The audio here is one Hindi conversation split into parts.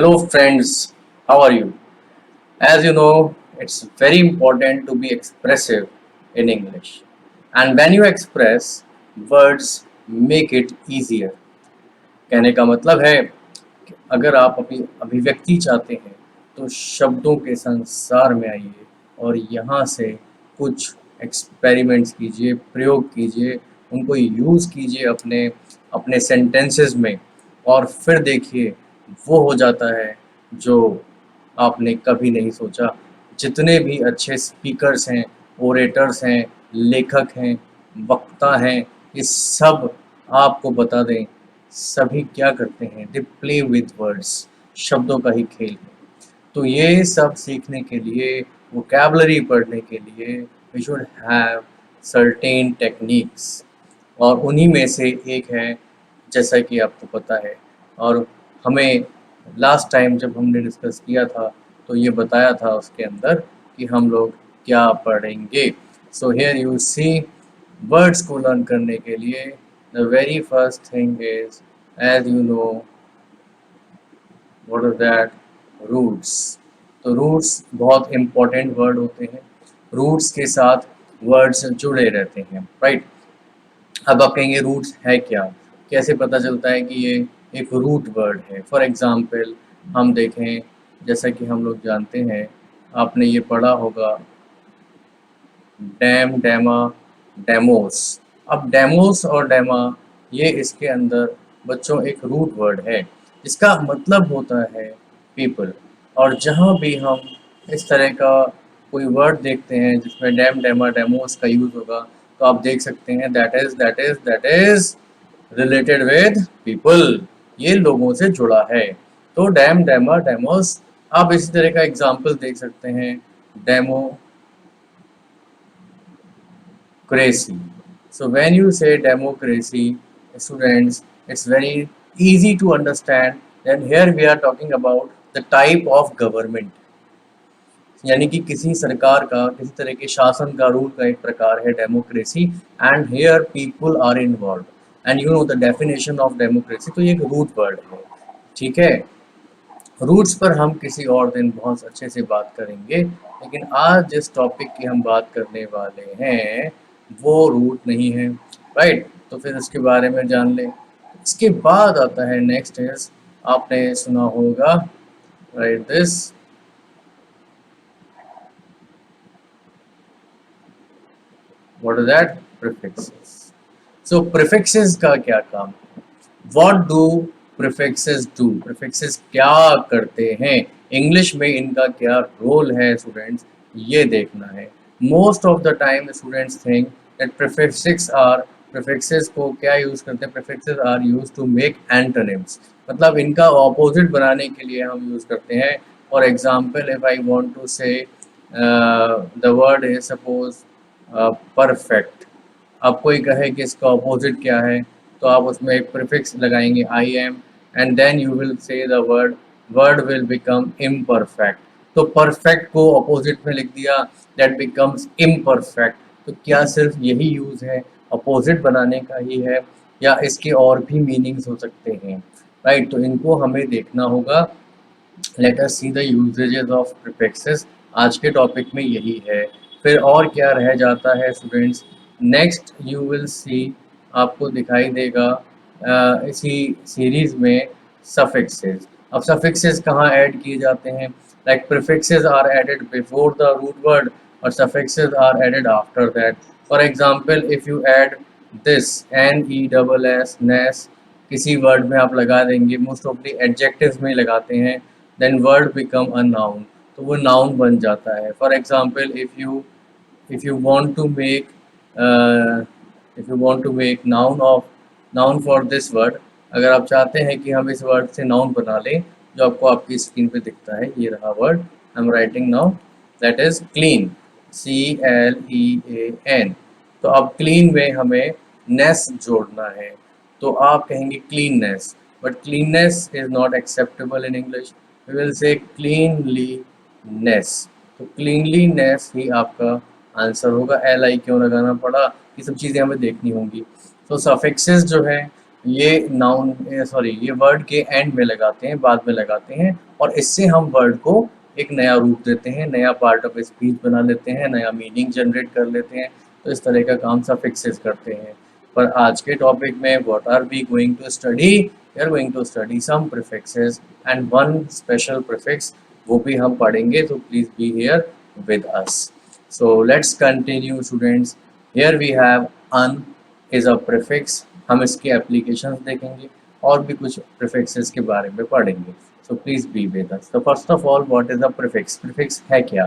Hello, friends. How are you? As you know, it's very important to be expressive in English. And when you express, words make it easier. कहने का मतलब है कि अगर आप अपनी अभिव्यक्ति चाहते हैं, तो शब्दों के संसार में आइए और यहाँ से कुछ एक्सपेरिमेंट्स कीजिए, प्रयोग कीजिए, उनको यूज़ कीजिए अपने अपने सेंटेंसेस में और फिर देखिए वो हो जाता है जो आपने कभी नहीं सोचा। जितने भी अच्छे स्पीकर्स हैं, ओरेटर्स हैं, लेखक हैं, वक्ता हैं, ये सब आपको बता दें, सभी क्या करते हैं? दे प्ले विद वर्ड्स, शब्दों का ही खेल है। तो ये सब सीखने के लिए, वोकैबुलरी पढ़ने के लिए we should have certain techniques और उन्हीं में से एक है, जैसा कि आपको पता है और हमें लास्ट टाइम जब हमने डिस्कस किया था तो ये बताया था उसके अंदर कि हम लोग क्या पढ़ेंगे। So here you see, words को लर्न करने के लिए the very first thing is, as you know, what is that? Roots. तो रूट्स बहुत इम्पोर्टेंट वर्ड होते हैं, रूट्स के साथ वर्ड्स जुड़े रहते हैं, राइट? अब आप कहेंगे रूट्स है क्या, कैसे पता चलता है कि ये एक रूट वर्ड है? फॉर एग्जांपल हम देखें, जैसा कि हम लोग जानते हैं, आपने ये पढ़ा होगा डैम, डेमा, डेमोस। अब डेमोस और डेमा, ये इसके अंदर बच्चों एक रूट वर्ड है, इसका मतलब होता है पीपल। और जहाँ भी हम इस तरह का कोई वर्ड देखते हैं जिसमें डैम, डेमा, डेमोस का यूज़ होगा, तो आप देख सकते हैं that is related with people, ये लोगों से जुड़ा है। तो डैम, डेमा, डेमोस। आप इसी तरह का एग्जाम्पल देख सकते हैं, demo democracy. So when you say democracy, students, it's very easy to understand. Then here we are talking about the type of government. यानी कि किसी सरकार का, किसी तरह के शासन का, रूल का एक प्रकार है democracy. And here people are involve and you know the definition of democracy. तो ये एक रूट वर्ड है, ठीक है। रूट्स पर हम किसी और दिन बहुत अच्छे से बात करेंगे, लेकिन आज जिस टॉपिक की हम बात करने वाले हैं वो रूट नहीं है, राइट? तो फिर उसके बारे में जान लें। इसके बाद आता है नेक्स्ट इज, आपने सुना होगा, right this, what is that? Prefixes. So prefixes का क्या काम है? What do prefixes do? Prefixes क्या करते हैं, इंग्लिश में इनका क्या रोल है स्टूडेंट्स, ये देखना है। Most of the time students think that prefixes को क्या यूज करते हैं? Prefixes are use to make antonyms, मतलब इनका ऑपोजिट बनाने के लिए हम यूज करते हैं। For example, if I want to say the word is suppose perfect, अब कोई कहे कि इसका अपोजिट क्या है, तो आप उसमें एक प्रीफिक्स लगाएंगे I M, and then you will say the word, word will become imperfect. तो परफेक्ट को अपोजिट में लिख दिया, दैट बिकम्स इम्परफेक्ट। तो क्या सिर्फ यही यूज है, अपोजिट बनाने का ही है, या इसके और भी मीनिंग्स हो सकते हैं, राइट? तो इनको हमें देखना होगा। Let us see the usages of prefixes. आज के टॉपिक में यही है। फिर और क्या रह जाता है students? Next you will see, आपको दिखाई देगा इसी सीरीज में सफिक्सेस। अब सफिक्सेस कहाँ ऐड किए जाते हैं? Like prefixes are added before the root word और suffixes are added after that. For example, if you add this, N E double S, ness, किसी वर्ड में आप लगा देंगे, मोस्ट ऑफली एडजेक्टिव्स में लगाते हैं, then word become a noun, तो वो नाउन बन जाता है। For example, if you want to make uh, if you want to make noun for this word, अगर आप चाहते हैं कि हम इस वर्ड से नाउन बना लें, जो आपको आपकी स्क्रीन पे दिखता है, ये रहा word I am writing now, that is clean, CLEAN। तो अब क्लीन में हमें नेस जोड़ना है, तो आप कहेंगे cleanness, but cleanness is not acceptable in English, we will say cleanliness. तो क्लीनलीनेस ही आपका आंसर होगा। LI क्यों लगाना पड़ा, ये सब चीज़ें हमें देखनी होंगी। तो सफिक्सेस जो है ये नाउन सॉरी ये वर्ड के एंड में लगाते हैं, बाद में लगाते हैं, और इससे हम वर्ड को एक नया रूप देते हैं, नया पार्ट ऑफ स्पीच बना लेते हैं, नया मीनिंग जनरेट कर लेते हैं। तो इस तरह का काम सफिक्सेस करते हैं। पर आज के टॉपिक में what are we going to study, we are going to study some prefixes and one special prefix, वो भी हम पढ़ेंगे, तो please be here with us. So let's continue students. Here we have un is a prefix, हम इसके एप्लीकेशंस देखेंगे और भी कुछ प्रीफिक्सेस के बारे में पढ़ेंगे। So please be with us. तो first of all what is a prefix, prefix है क्या?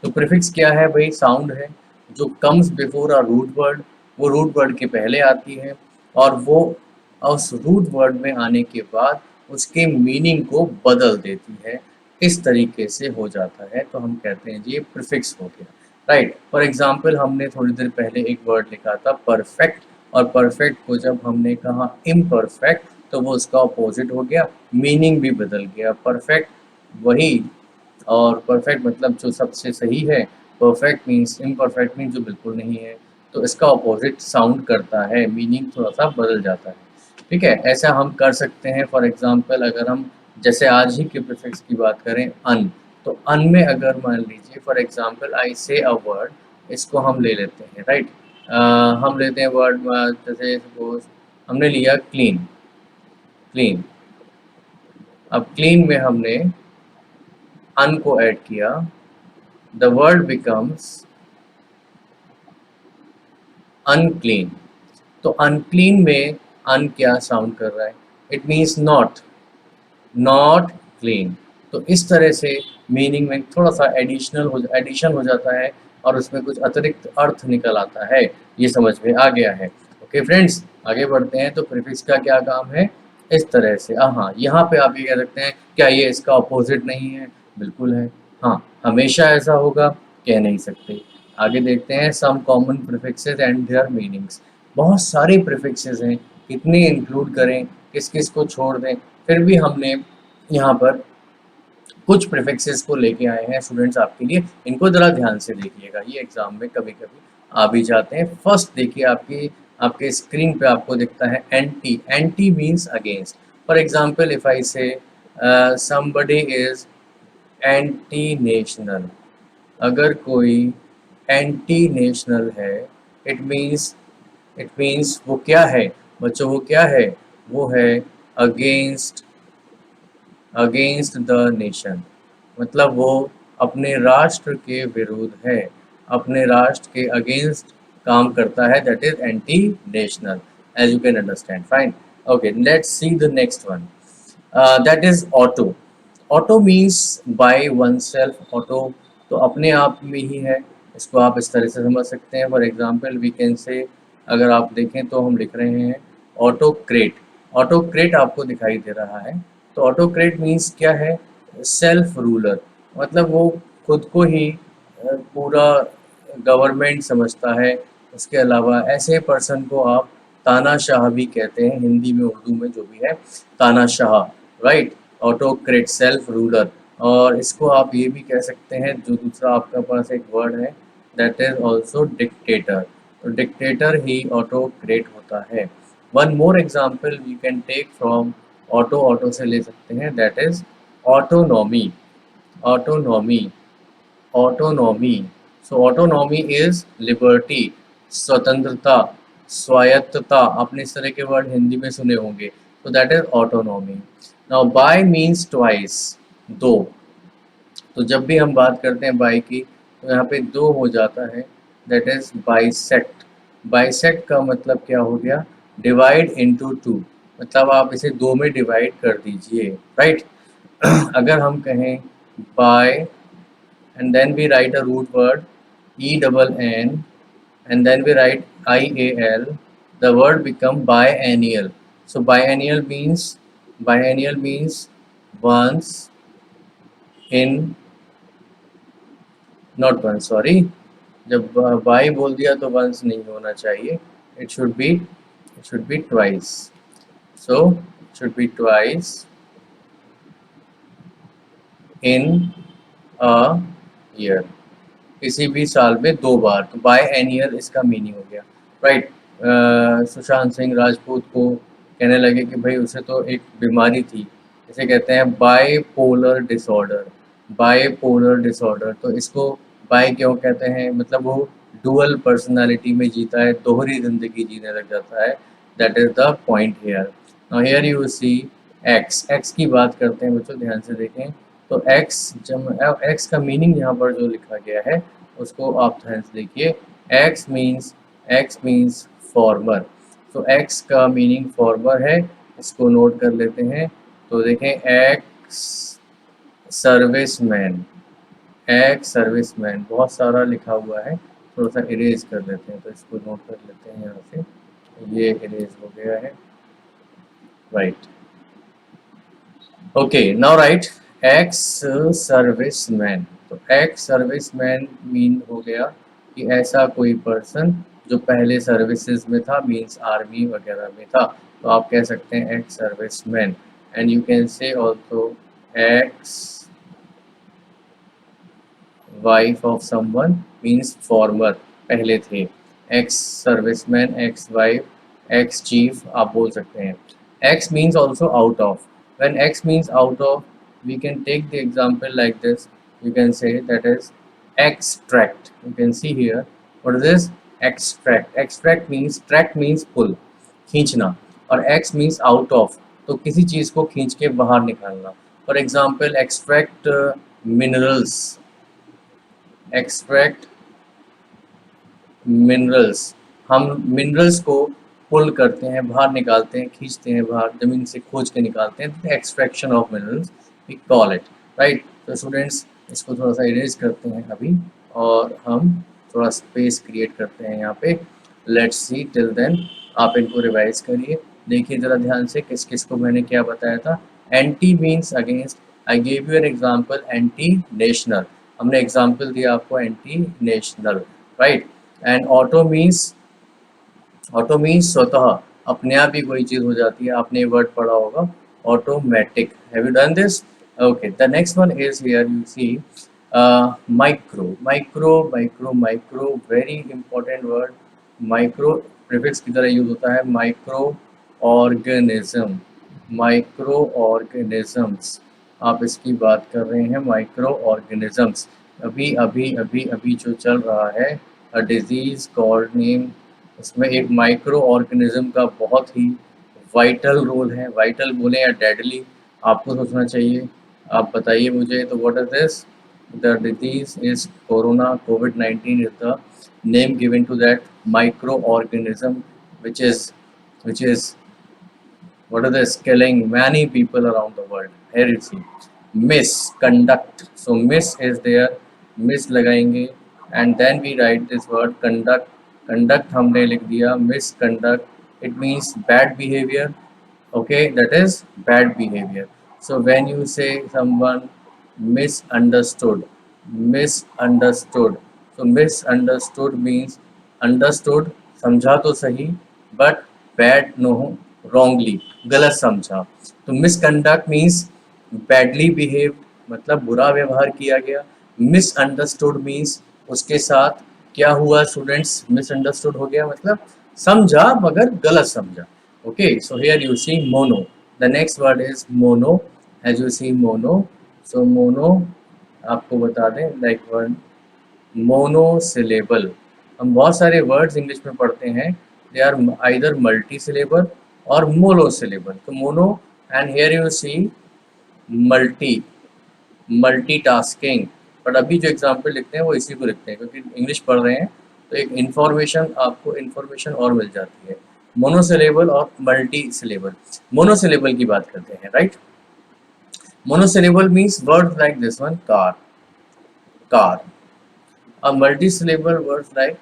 तो प्रीफिक्स क्या है भाई? साउंड है जो comes before a root word, वो रूट वर्ड के पहले आती है, और वो उस रूट वर्ड में आने के बाद उसके मीनिंग को बदल देती है। इस तरीके से हो जाता है, तो हम कहते हैं जी ये प्रीफिक्स हो गया, राइट। फॉर एग्जाम्पल हमने थोड़ी देर पहले एक वर्ड लिखा था परफेक्ट, और परफेक्ट को जब हमने कहा इम्परफेक्ट, तो वो उसका अपोजिट हो गया, मीनिंग भी बदल गया। परफेक्ट वही, और परफेक्ट मतलब जो सबसे सही है, परफेक्ट मीन्स इम्परफेक्ट मीन्स जो बिल्कुल नहीं है। तो इसका अपोजिट साउंड करता है, मीनिंग थोड़ा सा बदल जाता है। ठीक है, ऐसा हम कर सकते हैं। फॉर एग्जाम्पल अगर हम जैसे आज ही के प्रीफिक्स की बात करें, अन, तो अन में अगर मान लीजिए फॉर एग्जाम्पल आई से अ वर्ड, इसको हम ले लेते हैं, राइट। हम लेते हैं वर्ड, जैसे सपोज हमने लिया क्लीन, क्लीन। अब क्लीन में हमने अन को ऐड किया, द वर्ड बिकम्स अनक्लीन। तो अनक्लीन में अन क्या साउंड कर रहा है? It means not, not clean. तो इस तरह से मीनिंग में थोड़ा सा एडिशन हो जाता है, और उसमें कुछ अतिरिक्त अर्थ निकल आता है। ये समझ में आ गया है? ओके फ्रेंड्स, आगे बढ़ते हैं। तो प्रीफिक्स का क्या काम है? इस तरह से हाँ, यहाँ पे आप ये कह सकते हैं क्या ये इसका अपोजिट नहीं है? बिल्कुल है। हाँ, हमेशा ऐसा होगा? कह नहीं सकते। आगे देखते हैं some common prefixes and their meanings. बहुत सारे प्रीफिक्सेस हैं, कितने इंक्लूड करें, किस किस को छोड़ दें। फिर भी हमने यहाँ पर कुछ प्रीफिक्सेस को लेके आए हैं स्टूडेंट्स आपके लिए। इनको जरा ध्यान से देखिएगा, ये एग्जाम में कभी कभी आ भी जाते हैं। फर्स्ट देखिए, आपके स्क्रीन पे आपको दिखता है anti. Anti means against. For example if आई से समबडी इज एंटी नेशनल, अगर कोई एंटी नेशनल है, इट मीन्स, वो क्या है बच्चों? वो क्या है? वो है अगेंस्ट, अगेंस्ट द नेशन। मतलब वो अपने राष्ट्र के विरुद्ध है, अपने राष्ट्र के अगेंस्ट काम करता है, that is anti national, as you can understand. Fine, okay, let's see the next one, that is auto. Auto means by oneself. Auto तो अपने आप में ही है, इसको आप इस तरह से समझ सकते हैं। For example we can say, अगर आप देखें तो हम लिख रहे हैं ऑटोक्रेट। ऑटोक्रेट आपको दिखाई दे रहा है, तो ऑटोक्रेट मीन्स क्या है? Self ruler. मतलब वो खुद को ही पूरा गवर्नमेंट समझता है। उसके अलावा ऐसे पर्सन को आप तानाशाह भी कहते हैं, हिंदी में उर्दू में जो भी है, तानाशाह, राइट। Autocrat, self ruler. और इसको आप ये भी कह सकते हैं, जो दूसरा आपके पास एक वर्ड है, दैट इज ऑल्सो डिक्टेटर। तो डिक्टेटर ही ऑटोक्रेट होता है। One more example we can take from auto, auto से ले सकते हैं, that is autonomy. Autonomy, autonomy. So autonomy is liberty, स्वतंत्रता, स्वायत्तता। आपने इस तरह के वर्ड हिंदी में सुने होंगे, तो that is autonomy. Now bye means twice, दो। तो जब भी हम बात करते हैं बाय की, तो यहाँ पे दो हो जाता है, दैट इज बाइसेक्ट। बाइसेक्ट का मतलब क्या हो गया? Divide into two. मतलब आप इसे दो में डिवाइड कर दीजिए, राइट। अगर हम कहें bye, and then we write a root word E-double-N, and then we write I-A-L, the word become biennial. So biennial means once in, not once, sorry, जब बाई बोल दिया तो once नहीं होना चाहिए, it should be twice. So it should be twice in a year. किसी भी साल में दो बार, तो बाय एनियल इसका मीनिंग हो गया, राइट। सुशांत सिंह राजपूत को कहने लगे कि भाई उसे तो एक बीमारी थी, इसे कहते हैं बाइपोलर डिसऑर्डर। बाइपोलर डिसऑर्डर, तो इसको बाई क्यों कहते हैं, मतलब वो डुअल पर्सनालिटी में जीता है, दोहरी जिंदगी जीने लग जाता है। That is the point here. Now here you see ex. Ex की बात करते हैं बच्चों, ध्यान से देखें। तो एक्स, जब एक्स का मीनिंग यहाँ पर जो लिखा गया है उसको आप ध्यान से देखिए। X means farmer. तो एक्स का मीनिंग फॉर्मर है, इसको नोट कर लेते हैं। तो देखें, एक्स सर्विसमैन। एक्स सर्विसमैन बहुत सारा लिखा हुआ है, थोड़ा सा इरेज कर लेते हैं, तो इसको नोट कर लेते हैं यहाँ से। ये इरेज हो गया है, right. Okay, now right ex serviceman. तो एक्स सर्विसमैन मीन हो गया कि ऐसा कोई पर्सन जो पहले सर्विसेज में था, मीन्स आर्मी वगैरह में था, तो आप कह सकते हैं ex serviceman. And you can से also ex wife of someone, means farmer, पहले थे। Ex serviceman, ex wife, ex chief आप बोल सकते हैं। X means also out of. when x means out of, we can take the example like this. You can say that is extract. You can see here, what is this? Extract. Extract means, tract means pull, खींचना, और x means out of, तो किसी चीज को खींच के बाहर निकालना। For example extract minerals. Extract minerals, हम मिनरल्स को पुल करते हैं, बाहर निकालते हैं, खींचते हैं बाहर, जमीन से खोज के निकालते हैं, extraction of minerals we call it, right. तो स्टूडेंट्स इसको थोड़ा सा इरेज करते हैं अभी, और हम थोड़ा स्पेस क्रिएट करते हैं यहाँ पे। लेट्स सी, टिल देन आप इनको रिवाइज करिए। देखिए जरा ध्यान से किस किस को मैंने क्या बताया था। Anti means against, I gave you an example, anti national, हमने एग्जाम्पल दिया आपको anti national, right. And auto means स्वतः, अपने आप ही कोई चीज हो जाती है, आपने वर्ड पढ़ा होगा automatic. Have you done this? Okay, the next one is here you see micro. Micro very important word. Micro prefix की तरह यूज होता है, माइक्रो ऑर्गेनिज्म। माइक्रो ऑर्गेनिजम्स, आप इसकी बात कर रहे हैं, माइक्रो ऑर्गेनिजम्स। अभी अभी अभी अभी जो चल रहा है, अ डिजीज कॉल्ड नेम, इसमें एक माइक्रो ऑर्गेनिज्म का बहुत ही वाइटल रोल है। वाइटल बोले या डेडली, आपको सोचना चाहिए। आप बताइए मुझे, तो what is this? The disease is corona, कोविड-19 is the name given to that micro organism which is what are this, killing many people around the world. Here you see misconduct, so miss is there, miss लगाएंगे, and then we write this word conduct. Conduct हमने लिख दिया, misconduct, it means bad behavior. Okay, that is bad behavior. So when you say someone misunderstood, misunderstood, so misunderstood means understood, समझा तो सही, but bad no, wrongly, गलत समझा। तो मिसकंडक्ट मीन्स बैडली बिहेव्ड, मतलब बुरा व्यवहार किया गया। मिसअंडरस्टूड मीन्स उसके साथ क्या हुआ स्टूडेंट्स, मिसअंडरस्टूड हो गया मतलब समझा मगर गलत समझा। Okay, so here you see mono, the next word is mono. As you see mono, so mono आपको बता दें लाइक वर्ड मोनोसिलेबल। हम बहुत सारे वर्ड्स इंग्लिश में पढ़ते हैं, they are either multi syllable और मोनोसिलेबल। तो mono, and here you see multi, multitasking. But अभी जो एग्जाम्पल लिखते हैं वो इसी को लिखते हैं, क्योंकि इंग्लिश पढ़ रहे हैं तो एक इन्फॉर्मेशन, आपको इन्फॉर्मेशन और मिल जाती है। मोनोसिलेबल और मल्टी सिलेबल। मोनोसिलेबल की बात करते हैं, right. Monosyllable means word like this one, car, car. A multi-syllable words like,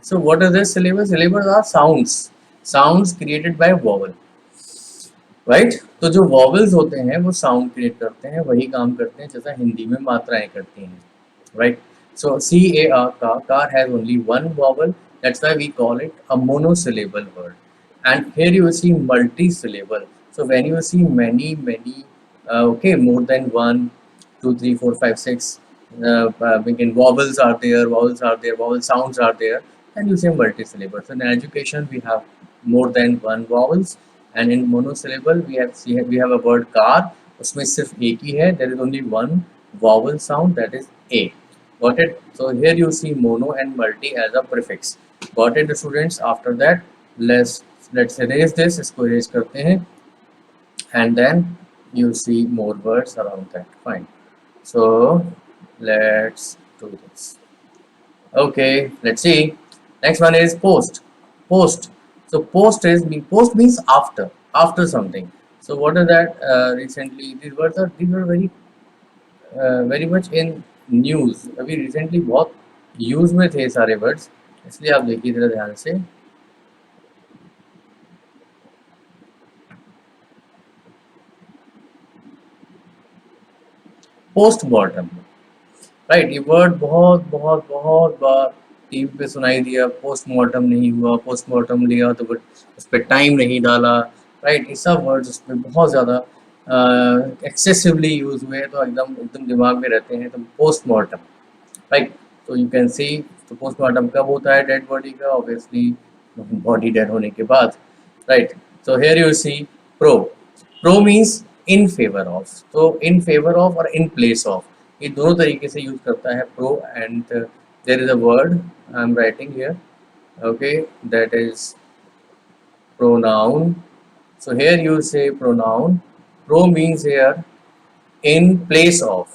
so what are the syllables? Syllables are sounds created by vowel, right? तो जो vowels होते हैं वो sound create करते हैं, वही काम करते हैं जैसा हिंदी में मात्राएं करती हैं, right? So car, car has only one vowel, that's why we call it a monosyllable word. And here you see multi-syllable. So when you see many, okay, more than 1, 2, 3, 4, 5, 6, vowels are there, vowel sounds are there. and you say multisyllable. So in education we have more than one vowels, and in monosyllable we have a word car, उसमें सिर्फ एक ही है, there is only one vowel sound, that is a. Got it? So here you see mono and multi as a prefix. Got it students? After that let's erase this, इसको erase करते हैं, and then you see more words around that. Fine. So let's do this. Okay, let's see. Next one is post. Post. So post means after something. So what is that? Recently these were very much in news. अभी recently बहुत यूज में थे सारे वर्ड्स, इसलिए आप देखिए जरा ध्यान से. पोस्टमार्टम, राइट, ये वर्ड बहुत बहुत बहुत बार टीवी पे सुनाई दिया. पोस्टमार्टम नहीं हुआ, पोस्टमार्टम लिया तो उस पर टाइम नहीं डाला, राइट. ये सब वर्ड्स उसमें बहुत ज़्यादा एक्सेसिवली यूज हुए, तो एकदम एकदम दिमाग में रहते हैं. तो पोस्टमार्टम, राइट. तो यू कैन सी, तो पोस्टमार्टम कब होता है डेड बॉडी का? ऑब्वियसली बॉडी डेड होने के बाद, right. So here you see pro. Pro means in favour of. तो इन फेवर ऑफ और इन प्लेस ऑफ, ये दोनों तरीके से यूज करता है pro. And there is a word I am writing here, okay, that is pronoun. So here you say pronoun. Pro means here in place of.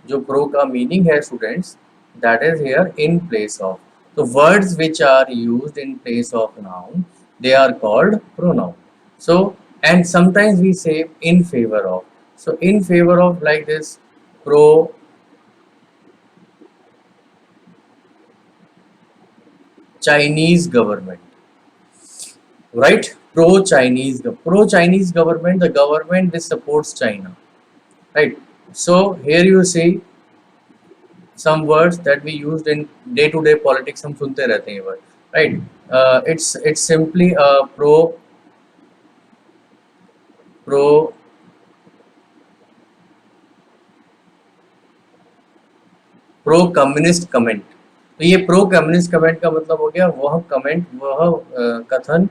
जो pro का meaning है students, that is here in place of. So words which are used in place of noun, they are called pronoun. So and sometimes we say in favor of. So in favor of, like this, pro Chinese government, right? Pro Chinese government, the government which supports China, right? So here you see some words that we used in day to day politics, हम सुनते रहते हैं word, right? It's simply a pro communist comment. तो ये प्रो कम्युनिस्ट कमेंट का मतलब हो गया वह कमेंट, वह कथन,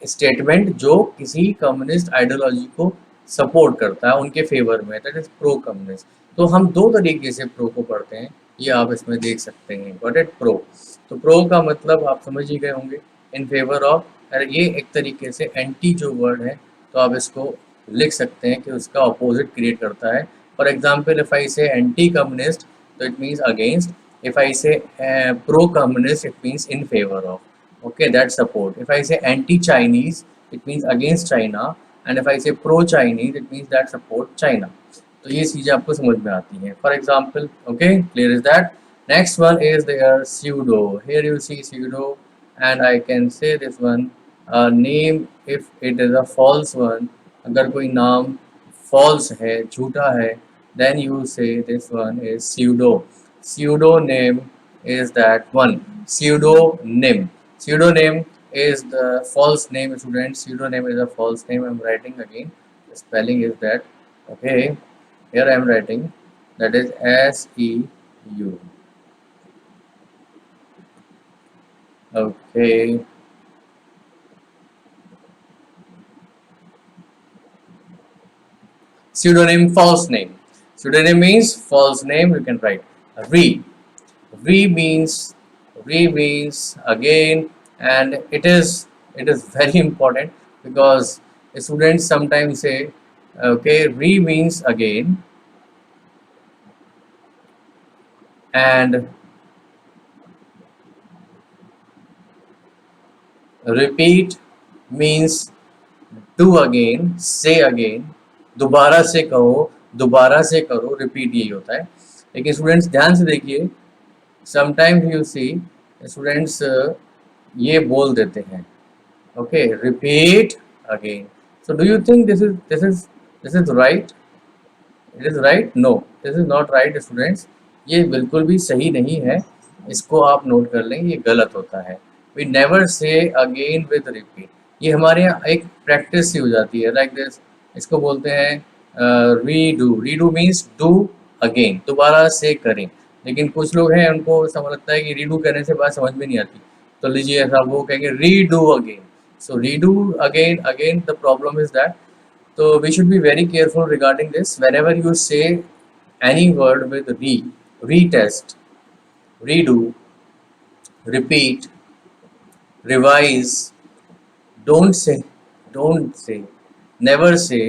स्टेटमेंट जो किसी कम्युनिस्ट आइडियोलॉजी को सपोर्ट करता है, उनके फेवर में, दैट इज प्रो कम्युनिस्ट. तो हम दो तरीके से प्रो को पढ़ते हैं, ये आप इसमें देख सकते हैं. Got it? प्रो. तो प्रो का मतलब आप समझ ही गए होंगे, इन फेवर ऑफ. ये एक तरीके से एंटी जो वर्ड है, तो आप इसको लिख सकते हैं कि उसका अपोजिट क्रिएट करता है. फॉर एग्जाम्पल, इफ आई से anti communist, so it means against. If I say pro-communist, it means in favor of. Okay, that's support. If I say anti-Chinese, it means against China. And if I say pro-Chinese, it means that support China. तो ये चीज़ें आपको समझ में आती हैं. For example, okay, clear is that? Next one is there pseudo. Here you see pseudo, and I can say this one, name if it is a false one. अगर कोई नाम false है, झूठा है, then you say this one is pseudo. Pseudonym is that one. Pseudonym is the false name, students. Pseudonym is a false name. I'm writing again, the spelling is that, okay, here I'm writing, that is SEU. Okay, pseudonym, false name. Pseudonym means false name. You can write re. Re means again, and it is very important, because students sometimes say, okay, re means again, and repeat means do again, say again. दोबारा से कहो, दोबारा से करो, रिपीट यही होता है. लेकिन स्टूडेंट्स ध्यान से देखिए, समटाइम्स यू सी स्टूडेंट्स ये बोल देते हैं, okay, repeat again. So do you think this is right? It is right? No, this is not right students. ये बिल्कुल भी सही नहीं है, इसको आप नोट कर लें, ये गलत होता है. We never say again with repeat. ये हमारे यहाँ एक प्रैक्टिस सी हो जाती है, लाइक दिस. इसको बोलते हैं redo. Redo means do again, दोबारा से करें. लेकिन कुछ लोग हैं, उनको समझ लगता है कि रीडू करने से बात समझ में नहीं आती. तो लीजिए ऐसा वो कहेंगे redo again. So redo again again the problem is that, so we should be very careful regarding this. Whenever you say any word with retest, redo, repeat, revise, don't say, don't say, never say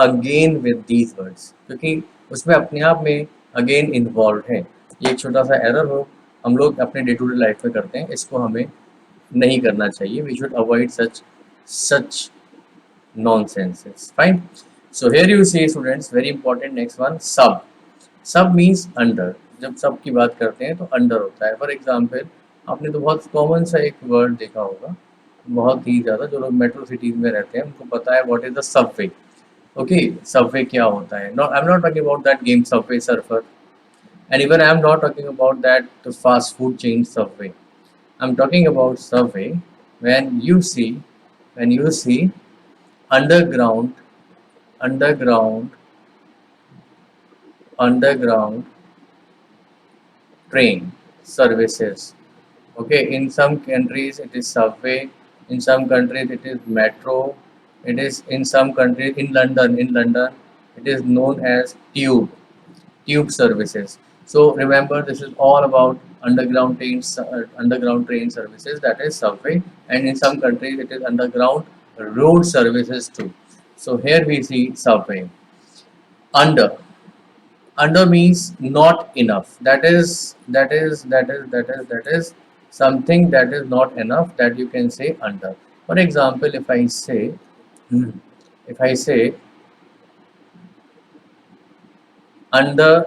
again with these words, क्योंकि उसमें अपने आप में again involved है. ये एक छोटा सा error हो हम लोग अपने डे टू डे लाइफ में करते हैं, इसको हमें नहीं करना चाहिए. We should avoid such nonsenses. Fine. So here you see students, very important next one, sub. Sub means under. जब सब की बात करते हैं तो अंडर होता है. फॉर एग्जाम्पल आपने तो बहुत कॉमन सा एक वर्ड देखा होगा, बहुत ही ज़्यादा जो लोग मेट्रो सिटीज़ में रहते हैं उनको पता है what is the subway. Okay, subway क्या होता है. Not I am not talking about that game Subway Surfer, and even I am not talking about that fast food chain Subway. I am talking about subway when you see underground underground underground train services. Okay, in some countries it is subway, in some countries it is metro, it is in some countries in London it is known as tube services. So remember, this is all about underground train services, that is subway, and in some countries it is underground road services too. So here we see subway. Under means not enough. That is something that is not enough, that you can say under. For example, if I say if I say under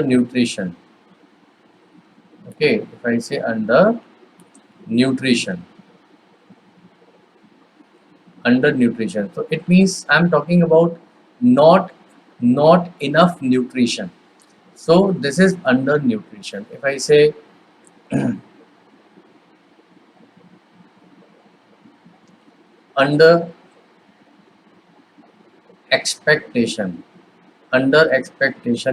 nutrition. Okay, if I say under nutrition, so it means I'm talking about not enough nutrition. So this is under nutrition. If I say under expectation,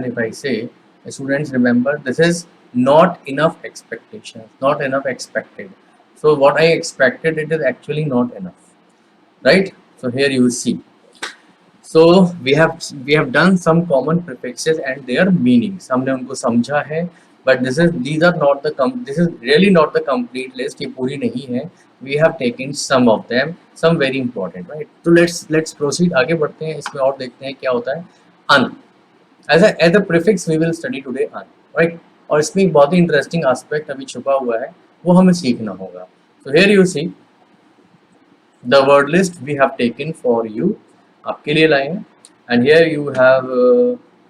if I say, students remember, this is not enough expectations, not enough expected. So what I expected, it is actually not enough, right? So here you see. So we have done some common prefixes and their meanings. हमने उनको समझा है, but these are not this is really not the complete list. ये पूरी नहीं है. We have taken some of them, some very important, right? So let's proceed. आगे बढ़ते हैं, इसमें और देखते हैं क्या होता है. Un, as a prefix we will study today un, right? और इसमें एक बहुत ही इंटरेस्टिंग एस्पेक्ट अभी छुपा हुआ है, वो हमें सीखना होगा. So here you see the word list we have taken for you, आपके लिए लाए हैं, and here you have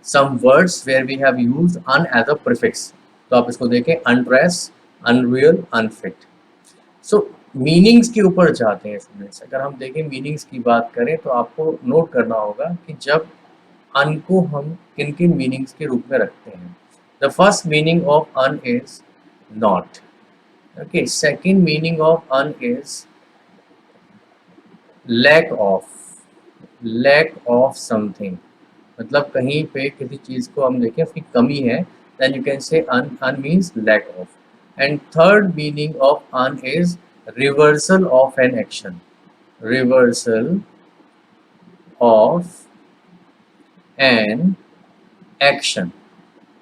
some words where we have used un as a prefix. तो आप इसको देखें, undress, unreal, unfit. So meanings के ऊपर जाते हैं स्टूडेंट्स. अगर हम देखें मीनिंग्स की बात करें तो आपको नोट करना होगा कि जब अन को हम किन किन मीनिंग्स के रूप में रखते हैं. The first meaning of un is not. Okay, second meaning of un is lack of something. मतलब कहीं पे किसी चीज को हम देखें उसकी कमी है, then you can say un means lack of. And third meaning of un is reversal of an action. Reversal of an action.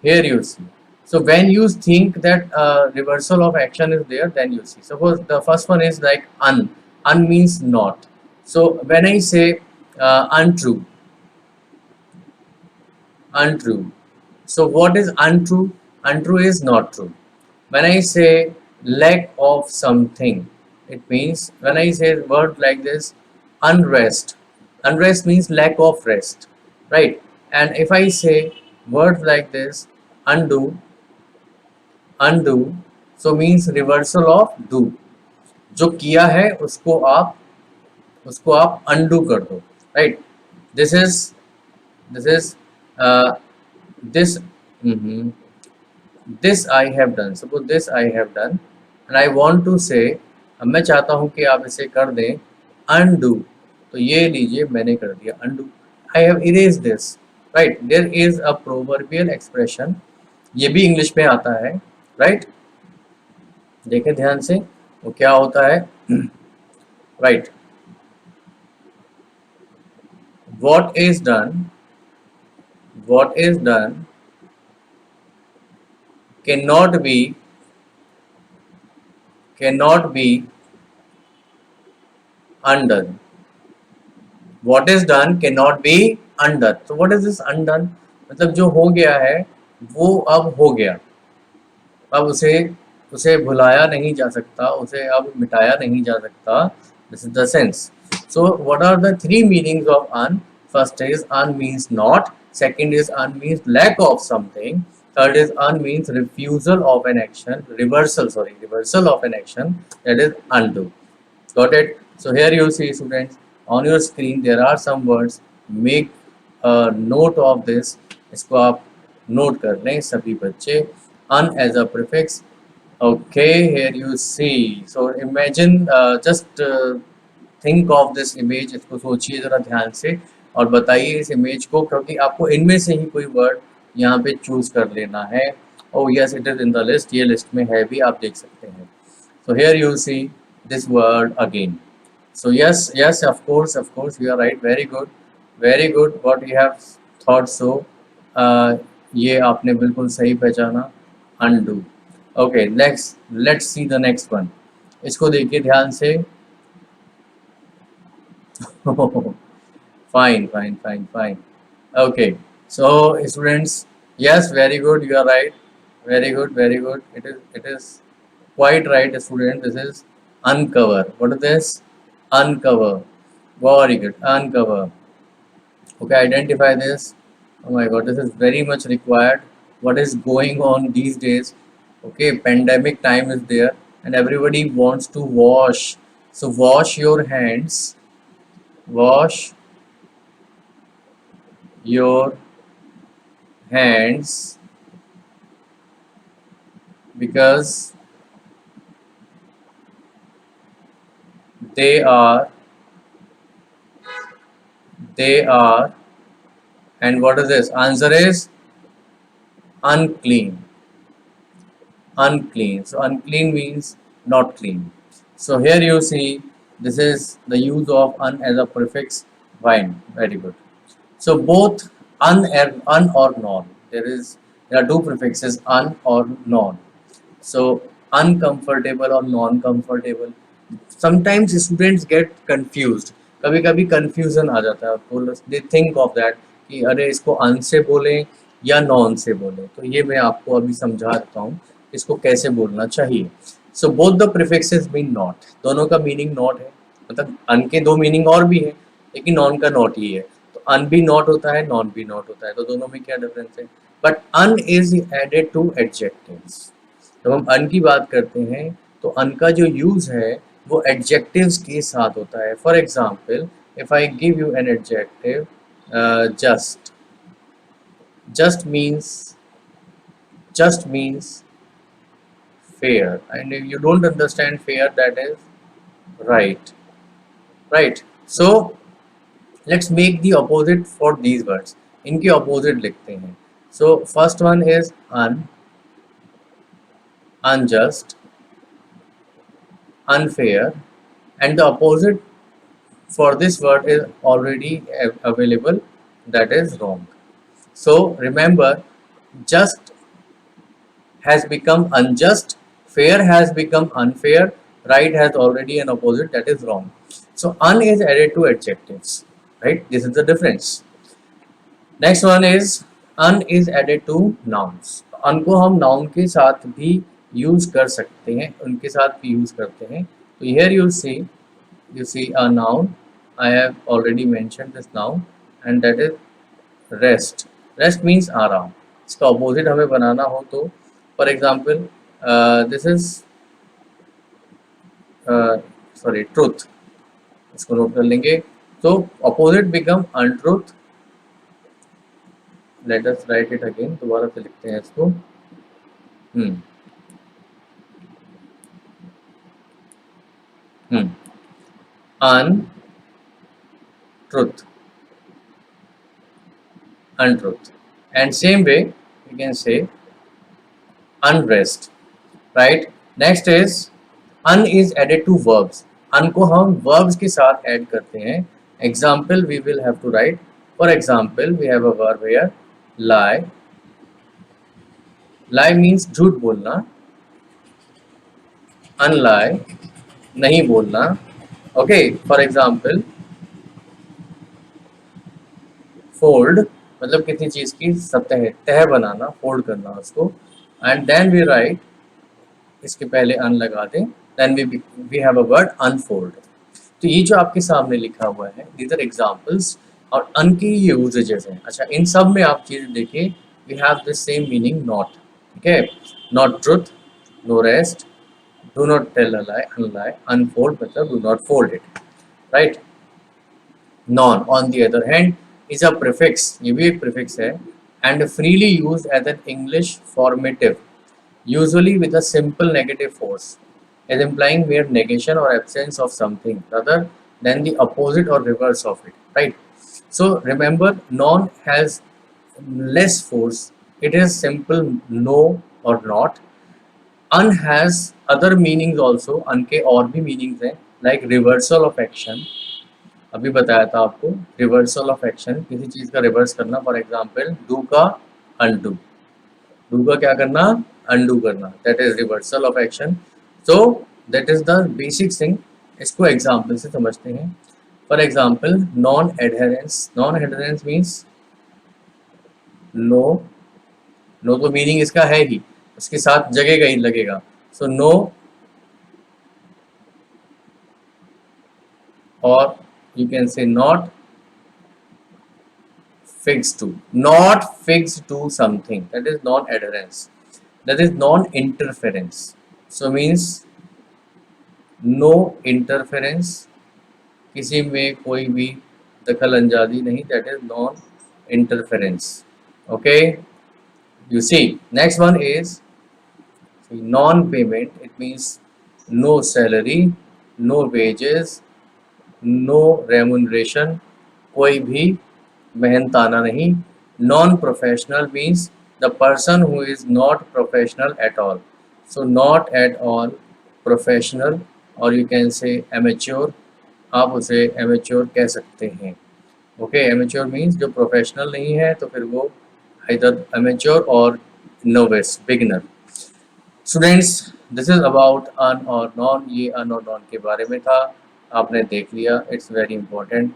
Here you see. So when you think that reversal of action is there, then you see. Suppose the first one is like un. Un means not. So when I say untrue. So what is untrue? Untrue is not true. When I say lack of something, it means, when I say word like this, unrest means lack of rest, right? And if I say word like this, undo, so means reversal of do. जो किया है उसको आप undo कर दो, right? This is this I have done. Suppose this I have done and I want to say, अब मैं चाहता हूं कि आप इसे कर दें undo. तो ये लीजिए, मैंने कर दिया undo. I have erased this, right? There is a proverbial expression, ये भी इंग्लिश में आता है, right? देखें ध्यान से वो क्या होता है। Right, what is done, what is done cannot be, cannot be undone. What is done cannot be undone. So what is this undone? मतलब जो हो गया है वो अब हो गया, अब उसे उसे भुलाया नहीं जा सकता, उसे अब मिटाया नहीं जा सकता। This is the sense. So what are the three meanings of un? First is un means not, second is un means lack of something, third is un means refusal of an action, reversal, sorry, reversal of an action, that is undo. Got it? So here you see students on your screen there are some words. Make a note of this. इसको आप नोट कर लें सभी बच्चे. Un as a prefix. Okay, here you see. So imagine, just think of this image. इसको सोचिए जरा ध्यान से और बताइए इस इमेज को, क्योंकि आपको इनमें से ही कोई वर्ड यहाँ पे चूज कर लेना है. Oh yes, it is in the list. ये लिस्ट में है भी, आप देख सकते हैं. So here you see this word again. So yes, yes, of course, you are right. Very good. What you have thought so. ये आपने बिल्कुल सही पहचाना. Undo. Okay, next, let's see the next one. इसको देखिए ध्यान से. Fine. Okay, so students, yes, very good. You are right. Very good. It is quite right, student. This is uncover. What is this? Uncover. Very good. Uncover. Okay, identify this. Oh my God, this is very much required. What is going on these days? Okay, pandemic time is there, and everybody wants to wash. So wash your hands. Wash your hands because they are they are and what is this? Answer is unclean. Unclean. So unclean means not clean. So here you see this is the use of un as a prefix. Fine. Very good. So both un or non. There are two prefixes un or non. So uncomfortable or non-comfortable. Sometimes students get confused. कभी कभी confusion आ जाता है आपको. They think of that कि अरे इसको un से बोलें या non से बोलें. तो ये मैं आपको अभी समझा देता हूँ इसको कैसे बोलना चाहिए. So both the prefixes mean not. दोनों का meaning not है. मतलब un के दो meaning और भी है, लेकिन non का not ही है. तो un भी not होता है, non भी not होता है. तो दोनों में क्या difference है? But un is added to adjectives. जब हम अन की बात करते हैं तो अन का जो यूज है वो एडजेक्टिव्स के साथ होता है. For example, if I give you an adjective, just. Just just means fair, and if you don't understand fair, that is right. Right. So let's make the opposite for these words. इनके opposite लिखते हैं. So first one is unjust, unfair, and the opposite for this word is already available, that is wrong. So remember, just has become unjust, fair has become unfair, right has already an opposite, that is wrong. So un is added to adjectives, right? This is the difference. Next one is un is added to nouns. un को हम noun के साथ भी यूज कर सकते हैं, उनके साथ भी यूज करते हैं. तो here you see a noun. I have already mentioned this noun, and that is rest. Rest means आराम. इसका opposite हमें बनाना हो तो for example, this is sorry, truth. इसको नोट कर लेंगे. तो opposite become untruth. Let us write it again. दोबारा से लिखते हैं इसको. Untruth. And same way we can say unrest, right? Next is un is added to verbs. Un को हम वर्ब्स के साथ ऐड करते हैं। Example we will have to write, for example we have a verb here lie. Lie means झूठ बोलना, अनलाई नहीं बोलना। ओके, फॉर एग्जाम्पल फोल्ड मतलब किसी चीज की सतह तह बनाना, फोल्ड करना उसको। एंड देन वी राइट, इसके पहले अन लगा दें, then we have a word unfold. तो ये जो आपके सामने लिखा हुआ है दीज आर एग्जाम्पल्स, और अन की यूजेजेस हैं। अच्छा, इन सब में आप चीज देखिए, we have the same meaning not. ठीक है, not truth, no rest, do not tell a lie, unlie, unfold मतलब do not fold it, right. Non on the other hand is a prefix, ये भी एक प्रीफिक्स है, and freely used as an English formative, usually with a simple negative force, is implying mere negation or absence of something rather than the opposite or reverse of it, right? So remember, non has less force, it is simple no or not. Un has other meanings also, un के और भी meanings हैं, like reversal of action, अभी बताया था आपको। रिवर्सल ऑफ एक्शन, किसी चीज का रिवर्स करना, फॉर एग्जाम्पल डू का अनडू, डू का क्या करना, अनडू करना, that is reversal of action. So that is the basic thing, इसको एग्जाम्पल से समझते हैं। For example non adherence, non adherence means no, no तो मीनिंग इसका है ही, उसके साथ जगेगा ही लगेगा। सो नो, और you can say not fixed to, not fixed to something, that is non adherence, that is non interference. So means no interference, किसी में कोई भी दखल अंदाजी नहीं, that is non interference. Okay, you see, next one is non payment, it means no salary, no wages, no remuneration, कोई भी मेहनताना नहीं। Non professional means the person who is not professional at all, so not at all professional, और यू कैन से एमेच्योर, आप उसे एमेच्योर कह सकते हैं। ओके, एमेच्योर मीन्स जो प्रोफेशनल नहीं है, तो फिर वो इधर एमेच्योर और novice, beginner. Students, this is about un और नॉन, ये अन और नॉन के बारे में था, आपने देख लिया, इट्स वेरी इंपॉर्टेंट।